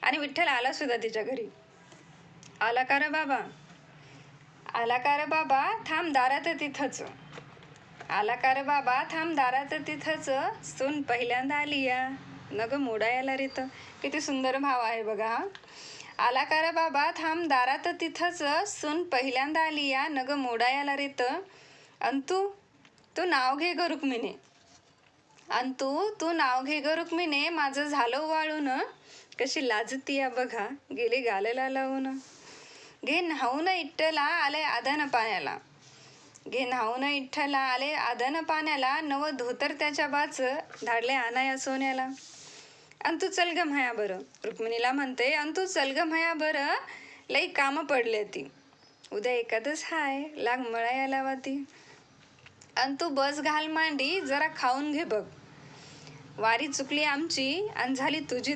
आणि विठ्ठल आला सुद्धा तिच्या घरी. आला का रे बाबा, आला का रे बाबा, थांब दारात तिथंच. आला का रे बाबा, थांब दारात तिथंच, सून पहिल्यांदा आली या नग मोडायला रीत. किती सुंदर भाव आहे बघा हा. आला का रे बाबा, थांब दारात तिथंच, सून पहिल्यांदा आली या नग मोडायला रीत. अन तू नाव घे ग रुक्मिणे, अन तू नाव घे ग रुक्मिणे, माझं झालं वाळून, कशी लाजती या बघा गेली गालेला लावून. घे न्हाऊन इट्टला आले आधन पाण्याला, घे न्हाऊन इठ्ठला आले आधन पाण्याला, नव धोतर त्याच्या बाच धाडले आणाया सोन्याला. अन तू चल ग म्हाया बरं, रुक्मिणीला म्हणते, अन तू चल ग म्हाया बरं, लई कामं पडले ती, उद्या एकादस हाय, लाग मळाया लावाती. अन तू बस घाल मांडी, जरा खाऊन घे बघ, वारी चुकली आमची अन झाली तुझी